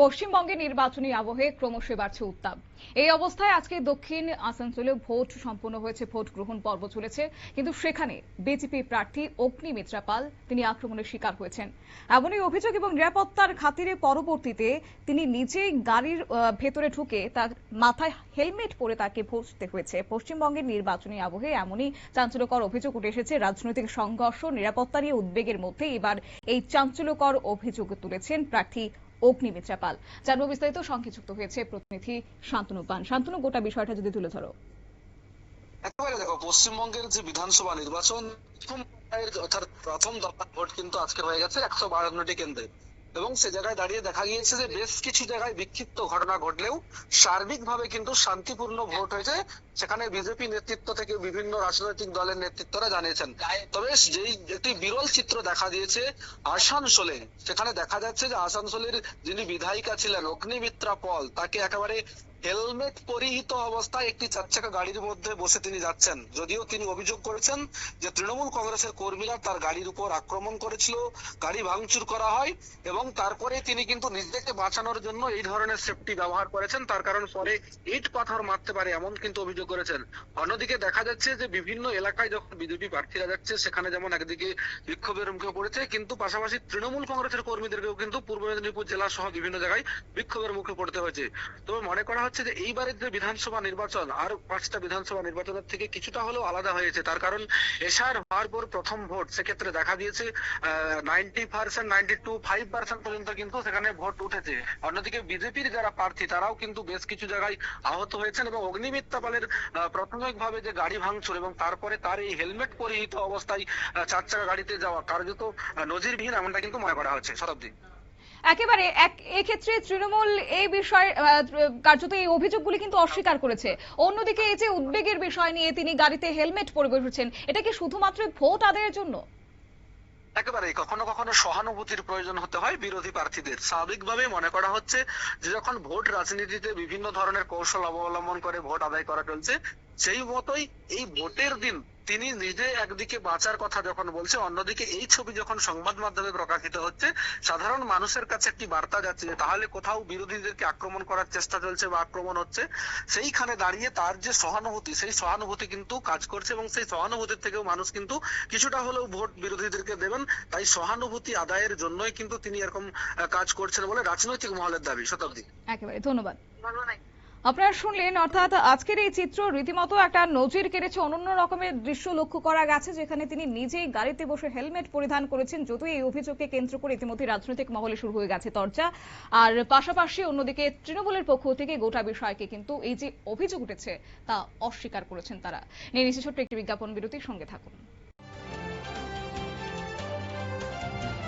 পশ্চিমবঙ্গে নির্বাচনী আবহে ক্রমশ বাড়ছে উত্তাপ। এই অবস্থায় আজকে দক্ষিণ আসানসোলে ভোট সম্পন্ন হয়েছে, ভোট গ্রহণ পর্ব চলেছে, কিন্তু সেখানে বিজেপি প্রার্থী অগ্নিমিত্রা পাল তিনি আক্রমণের শিকার হয়েছেন। এমনই অভিযোগ এবং নিরাপত্তার খাতিরে পরবর্তীতে তিনি নিজেই গাড়ির ভেতরে ঢুকে তার মাথায় হেলমেট পরে তাকে বসতে হয়েছে। পশ্চিমবঙ্গের নির্বাচনী আবহে এমনই চাঞ্চল্যকর অভিযোগ উঠে এসেছে। রাজনৈতিক সংঘর্ষ, নিরাপত্তা নিয়ে উদ্বেগের মধ্যে এবার এই চাঞ্চল্যকর অভিযোগ তুলেছেন প্রার্থী অগ্নিমিত্রা পাল। জানবো বিস্তারিত, সঙ্গে যুক্ত হয়েছে প্রতিনিধি শান্তনু পান। শান্তনু, গোটা বিষয়টা যদি তুলে ধরো। একেবারে দেখো, পশ্চিমবঙ্গের যে বিধানসভা নির্বাচন অর্থাৎ প্রথম দফা ভোট কিন্তু আজকে হয়ে গেছে 152টি কেন্দ্রে, এবং সে জায়গায় দাঁড়িয়ে দেখা গিয়েছে যে বেশ কিছু জায়গায় বিক্ষিপ্ত ঘটনা ঘটলেও সার্বিকভাবে কিন্তু শান্তিপূর্ণ ভোট হয়েছে। সেখানে বিজেপি নেতৃত্ব থেকে বিভিন্ন রাজনৈতিক দলের নেতৃত্বরা জানিয়েছেন। তবে যেই একটি বিরল চিত্র দেখা দিয়েছে আসানসোলে, সেখানে দেখা যাচ্ছে যে আসানসোলের যিনি বিধায়িকা ছিলেন অগ্নিমিত্রা পল, তাকে একেবারে হেলমেট পরিহিত অবস্থায় একটি চারচাকা গাড়ির মধ্যে বসে তিনি যাচ্ছেন। যদিও তিনি অভিযোগ করেছেন যে তৃণমূল কংগ্রেসের কর্মীরা তার গাড়ির উপর আক্রমণ করেছিল, গাড়ি ভাঙচুর করা হয়, এবং তারপরে তিনি কিন্তু নিজেকে বাঁচানোর জন্য এই ধরনের সেফটি ব্যবহার করেছেন, তার কারণ পরে ইট পাথর মারতে পারে এমন কিন্তু অভিযোগ করেছেন। অন্যদিকে দেখা যাচ্ছে যে বিভিন্ন এলাকায় যখন বিজেপি প্রার্থীরা যাচ্ছে, সেখানে যেমন একদিকে বিক্ষোভের মুখে পড়েছে, কিন্তু পাশাপাশি তৃণমূল কংগ্রেসের কর্মীদেরকেও কিন্তু পূর্ব মেদিনীপুর জেলা সহ বিভিন্ন জায়গায় বিক্ষোভের মুখে পড়তে হয়েছে। তবে মনে করা হচ্ছে যে এইবারের যে বিধানসভা নির্বাচন আর 5টা বিধানসভা নির্বাচনের থেকে কিছুটা হলেও আলাদা হয়েছে, তার কারণ এশার হওয়ার পর প্রথম ভোট, সেক্ষেত্রে দেখা দিয়েছে 90%, 92-5% পর্যন্ত কিন্তু সেখানে ভোট উঠেছে। অন্যদিকে বিজেপির যারা প্রার্থী তারাও কিন্তু বেশ কিছু জায়গায় আহত হয়েছেন, এবং অগ্নিমিত্রা পালের প্রাথমিকভাবে যে গাড়ি ভাঙচুর এবং তারপরে তার এই হেলমেট পরিহিত অবস্থায় চার চাকা গাড়িতে যাওয়া কার্যত নজিরবিহীন, এমনটা কিন্তু মনে করা হচ্ছে। শতাব্দী, একেবারে এক্ষেত্রে তৃণমূল এই বিষয়ে কার্যত এই অভিযোগগুলি কিন্তু অস্বীকার করেছে। অন্যদিকে এই যে উদ্বেগের বিষয় নিয়ে তিনি গাড়িতে হেলমেট পরে বসেছেন, এটা কি শুধুমাত্র ভোট আদায়ের জন্য? একেবারে কখনো কখনো সহানুভূতির প্রয়োজন হতে হয় বিরোধী প্রার্থীদের। স্বাভাবিকভাবে মনে করা হচ্ছে যে যখন ভোট রাজনীতিতে বিভিন্ন ধরনের কৌশল অবলম্বন করে ভোট আদায় করা চলছে, সেই মতোই এই ভোটের দিন তিনি নিজে একদিকে বাঁচার কথা যখন বলছে, অন্যদিকে এই ছবি যখন সংবাদ মাধ্যমে প্রকাশিত হচ্ছে, সাধারণ মানুষের কাছে একটি বার্তা যাচ্ছে যে তাহলে কোথাও বিরোধীদেরকে আক্রমণ করার চেষ্টা চলছে বা আক্রমণ হচ্ছে। সেইখানে দাঁড়িয়ে তার যে সহানুভূতি, সেই সহানুভূতি কিন্তু কাজ করছে, এবং সেই সহানুভূতির থেকেও মানুষ কিন্তু কিছুটা হলেও ভোট বিরোধীদেরকে দেবেন। তাই সহানুভূতি আদায়ের জন্যই কিন্তু তিনি এরকম কাজ করছেন বলে রাজনৈতিক মহলের দাবি। শতাব্দী, একেবারে ধন্যবাদ। আপনারা শুনলেন, অর্থাৎ আজকের এই চিত্র রীতিমতো একটা নজির কেড়েছে। অনন্য রকমের দৃশ্য লক্ষ্য করা গেছে, যেখানে তিনি নিজেই গাড়িতে বসে হেলমেট পরিধান করেছেন। যদিও এই অভিযোগকে কেন্দ্র করে ইতিমধ্যে রাজনৈতিক মহলে শুরু হয়ে গেছে চর্চা। আর পাশাপাশি অন্যদিকে তৃণমূলের পক্ষ থেকে গোটা বিষয়কে কিন্তু এই যে অভিযোগ উঠেছে তা অস্বীকার করেছেন তারা। নিয়ে নিচ্ছে ছোট্ট একটি বিজ্ঞাপন বিরতির, সঙ্গে থাকুন।